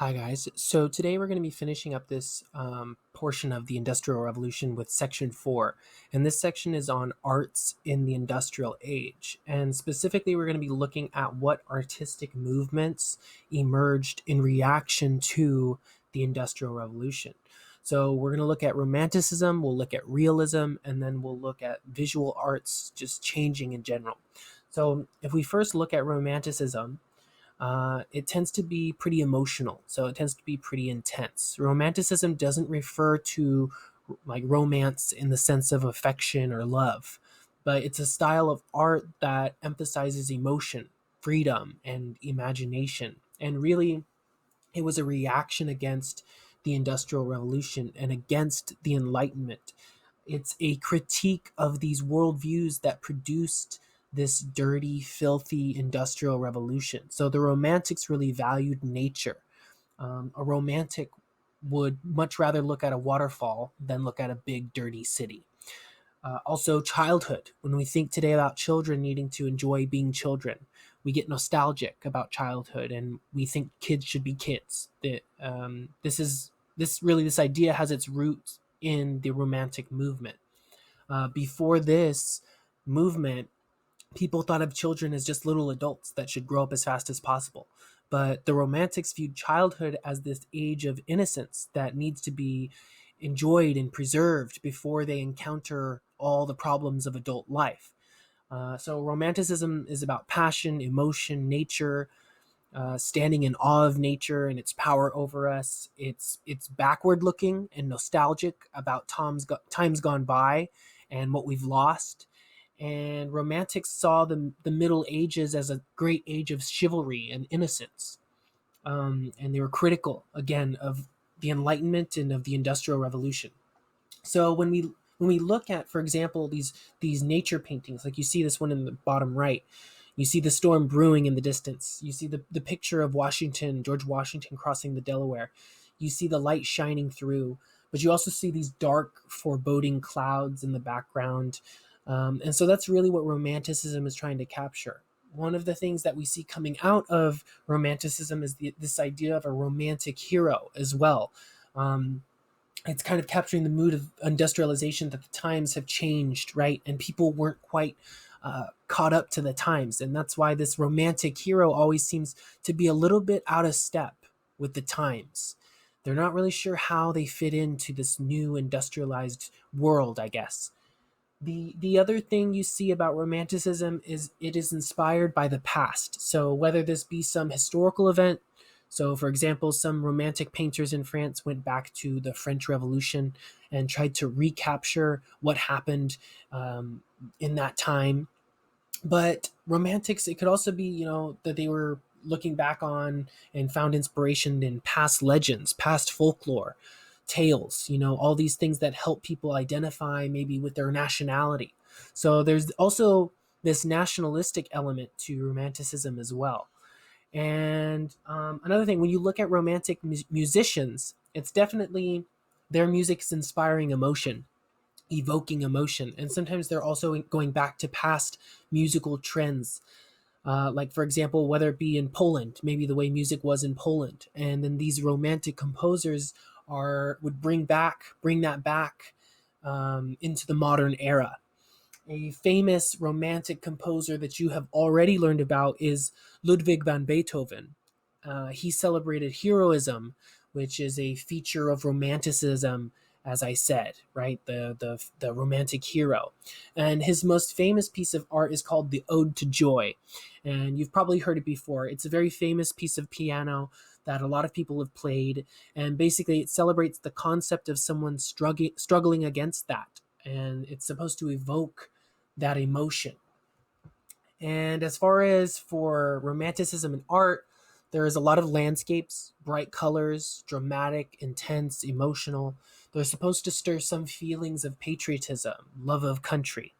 Hi, guys. So today we're going to be finishing up this portion of the Industrial Revolution with section 4. And this section is on arts in the industrial age. And specifically, we're going to be looking at what artistic movements emerged in reaction to the Industrial Revolution. So we're going to look at Romanticism, we'll look at realism, and then we'll look at visual arts just changing in general. So if we first look at Romanticism, it tends to be pretty emotional, so it tends to be pretty intense. Romanticism doesn't refer to like romance in the sense of affection or love, but it's a style of art that emphasizes emotion, freedom, and imagination. And really, it was a reaction against the Industrial Revolution and against the Enlightenment. It's a critique of these worldviews that produced this dirty, filthy industrial revolution. So the Romantics really valued nature. A romantic would much rather look at a waterfall than look at a big, dirty city. Also, childhood. When we think today about children needing to enjoy being children, we get nostalgic about childhood, and we think kids should be kids. This idea has its roots in the Romantic movement. Before this movement, people thought of children as just little adults that should grow up as fast as possible. But the Romantics viewed childhood as this age of innocence that needs to be enjoyed and preserved before they encounter all the problems of adult life. So, Romanticism is about passion, emotion, nature, standing in awe of nature and its power over us. It's backward looking and nostalgic about times gone by and what we've lost. And Romantics saw the Middle Ages as a great age of chivalry and innocence. And they were critical, again, of the Enlightenment and of the Industrial Revolution. So when we look at, for example, these nature paintings, like you see this one in the bottom right, you see the storm brewing in the distance. You see the picture of George Washington crossing the Delaware. You see the light shining through, but you also see these dark, foreboding clouds in the background. And so that's really what Romanticism is trying to capture. One of the things that we see coming out of Romanticism is this idea of a romantic hero as well. It's kind of capturing the mood of industrialization, that the times have changed, right? And people weren't quite caught up to the times. And that's why this romantic hero always seems to be a little bit out of step with the times. They're not really sure how they fit into this new industrialized world, I guess. The other thing you see about Romanticism is it is inspired by the past. So whether this be some historical event, so for example, some Romantic painters in France went back to the French Revolution and tried to recapture what happened in that time. But Romantics, it could also be, that they were looking back on and found inspiration in past legends, past folklore, tales, all these things that help people identify maybe with their nationality. So there's also this nationalistic element to Romanticism as well. And another thing, when you look at Romantic musicians, it's definitely their music is inspiring emotion, evoking emotion. And sometimes they're also going back to past musical trends. Like, for example, whether it be in Poland, maybe the way music was in Poland. And then these Romantic composers would bring that back into the modern era. A famous Romantic composer that you have already learned about is Ludwig van Beethoven. He celebrated heroism, which is a feature of Romanticism, as I said, right? The romantic hero. And his most famous piece of art is called the Ode to Joy. And you've probably heard it before. It's a very famous piece of piano that a lot of people have played. And basically, it celebrates the concept of someone struggling against that. And it's supposed to evoke that emotion. And as far as for Romanticism in art, there is a lot of landscapes, bright colors, dramatic, intense, emotional. They're supposed to stir some feelings of patriotism, love of country.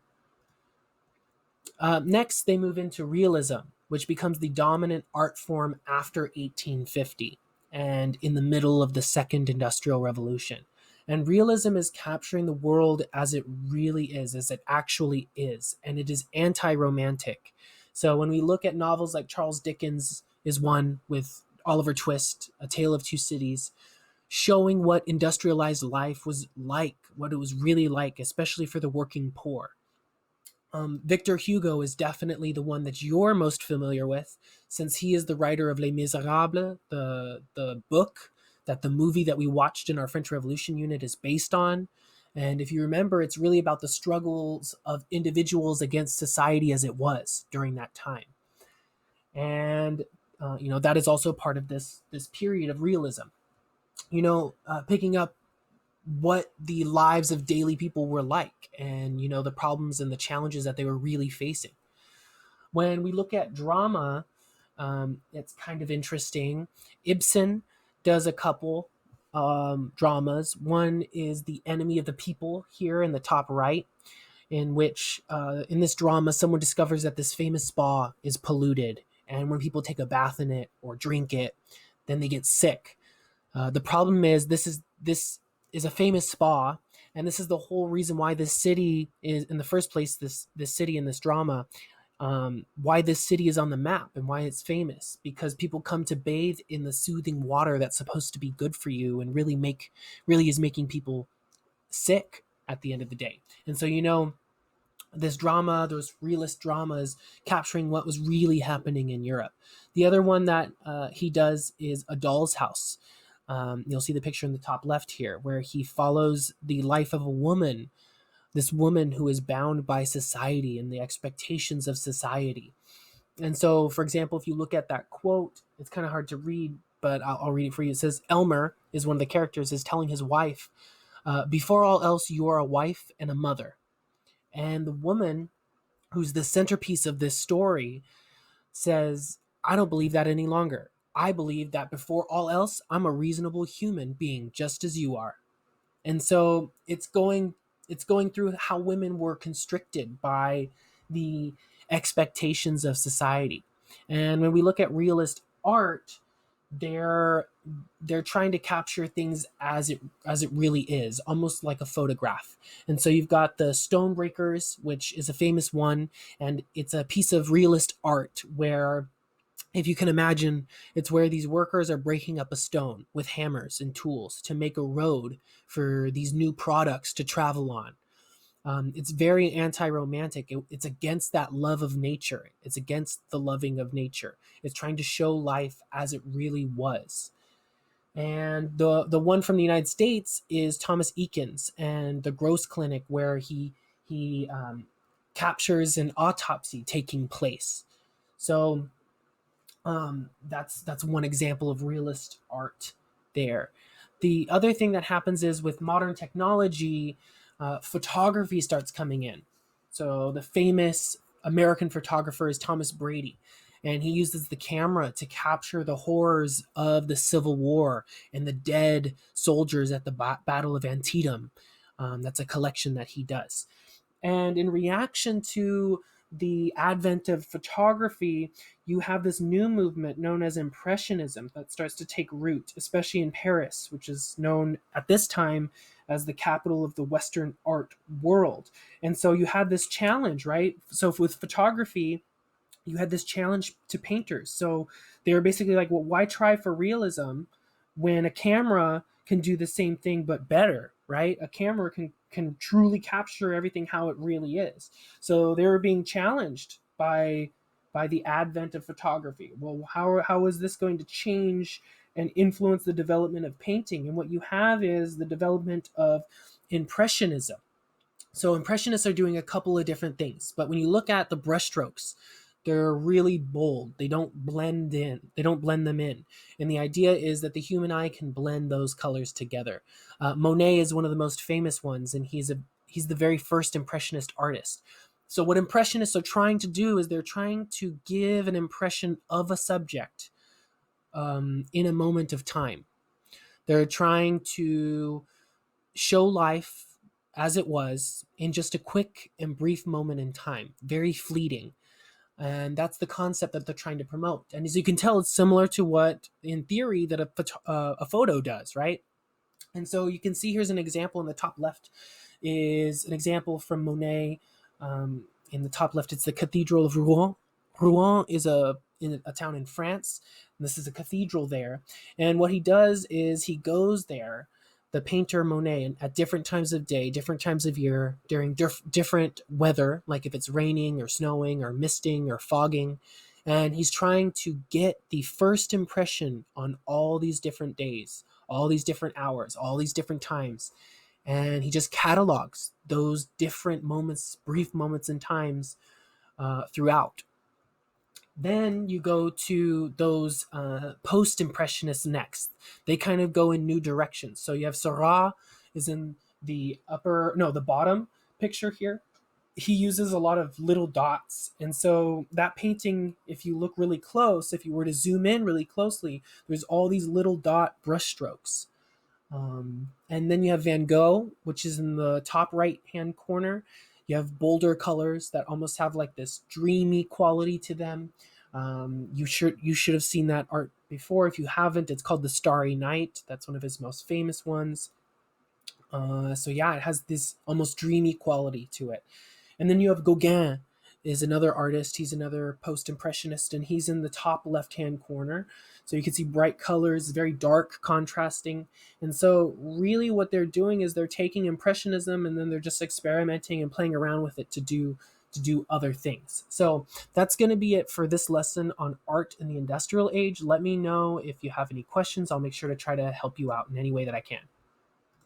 Next, they move into realism, which becomes the dominant art form after 1850 and in the middle of the Second Industrial Revolution. And realism is capturing the world as it really is, as it actually is, and it is anti romantic. So when we look at novels like Charles Dickens, is one with Oliver Twist, A Tale of Two Cities, showing what industrialized life was like, what it was really like, especially for the working poor. Victor Hugo is definitely the one that you're most familiar with, since he is the writer of Les Miserables, the book that the movie that we watched in our French Revolution unit is based on. And if you remember, it's really about the struggles of individuals against society as it was during that time. And that is also part of this period of realism. Picking up what the lives of daily people were like, and the problems and the challenges that they were really facing. When we look at drama, it's kind of interesting. Ibsen does a couple dramas. One is The Enemy of the People, here in the top right, in which in this drama someone discovers that this famous spa is polluted, and when people take a bath in it or drink it, then they get sick. The problem is this is a famous spa, and this is the whole reason why this city is in the first place. This city in this drama, why this city is on the map and why it's famous, because people come to bathe in the soothing water that's supposed to be good for you and really is making people sick at the end of the day. And so this drama, those realist dramas, capturing what was really happening in Europe. The other one that he does is A Doll's House. You'll see the picture in the top left here, where he follows the life of a woman, this woman who is bound by society and the expectations of society. And so, for example, if you look at that quote, it's kind of hard to read, but I'll read it for you. It says, Elmer is one of the characters, is telling his wife, before all else, you are a wife and a mother. And the woman, who's the centerpiece of this story, says, I don't believe that any longer. I believe that before all else, I'm a reasonable human being, just as you are. And so it's going through how women were constricted by the expectations of society. And when we look at realist art, they're trying to capture things as it really is, almost like a photograph. And so you've got the Stonebreakers, which is a famous one, and it's a piece of realist art where, if you can imagine, it's where these workers are breaking up a stone with hammers and tools to make a road for these new products to travel on. It's very anti-romantic. It's against that love of nature. It's against the loving of nature. It's trying to show life as it really was. And the one from the United States is Thomas Eakins and the Gross Clinic, where he captures an autopsy taking place. So that's one example of realist art there. The other thing that happens is, with modern technology, photography starts coming in. So the famous American photographer is Thomas Brady, and he uses the camera to capture the horrors of the Civil War and the dead soldiers at the Battle of Antietam. That's a collection that he does. And in reaction to the advent of photography, you have this new movement known as Impressionism that starts to take root, especially in Paris, which is known at this time as the capital of the Western art world. And so you had this challenge, right? So with photography, you had this challenge to painters. So they were basically like, well, why try for realism when a camera can do the same thing but better, right? A camera can truly capture everything how it really is. So they were being challenged by the advent of photography. Well, how is this going to change and influence the development of painting? And what you have is the development of Impressionism. So Impressionists are doing a couple of different things, but when you look at the brushstrokes, they're really bold. They don't blend them in. And the idea is that the human eye can blend those colors together. Monet is one of the most famous ones, and he's the very first Impressionist artist. So what Impressionists are trying to do is they're trying to give an impression of a subject in a moment of time. They're trying to show life as it was in just a quick and brief moment in time, very fleeting. And that's the concept that they're trying to promote. And as you can tell, it's similar to what, in theory, that a photo does, right? And so you can see here's an example in the top left is an example from Monet. In the top left, it's the Cathedral of Rouen. Rouen is in a town in France. And this is a cathedral there. And what he does is he goes there, the painter Monet, at different times of day, different times of year, during different weather, like if it's raining or snowing or misting or fogging. And he's trying to get the first impression on all these different days, all these different hours, all these different times. And he just catalogs those different moments, brief moments and times throughout. Then you go to those post-impressionists next. They kind of go in new directions. So you have Seurat is in the bottom picture here. He uses a lot of little dots. And so that painting, if you look really close, if you were to zoom in really closely, there's all these little dot brushstrokes. And then you have Van Gogh, which is in the top right hand corner. You have bolder colors that almost have like this dreamy quality to them. You should have seen that art before. If you haven't, it's called The Starry Night. That's one of his most famous ones. So yeah, it has this almost dreamy quality to it. And then you have Gauguin, is another artist. He's another post-impressionist, and he's in the top left-hand corner. So you can see bright colors, very dark, contrasting. And so really what they're doing is they're taking impressionism and then they're just experimenting and playing around with it to do other things. So that's going to be it for this lesson on art in the industrial age. Let me know if you have any questions. I'll make sure to try to help you out in any way that I can.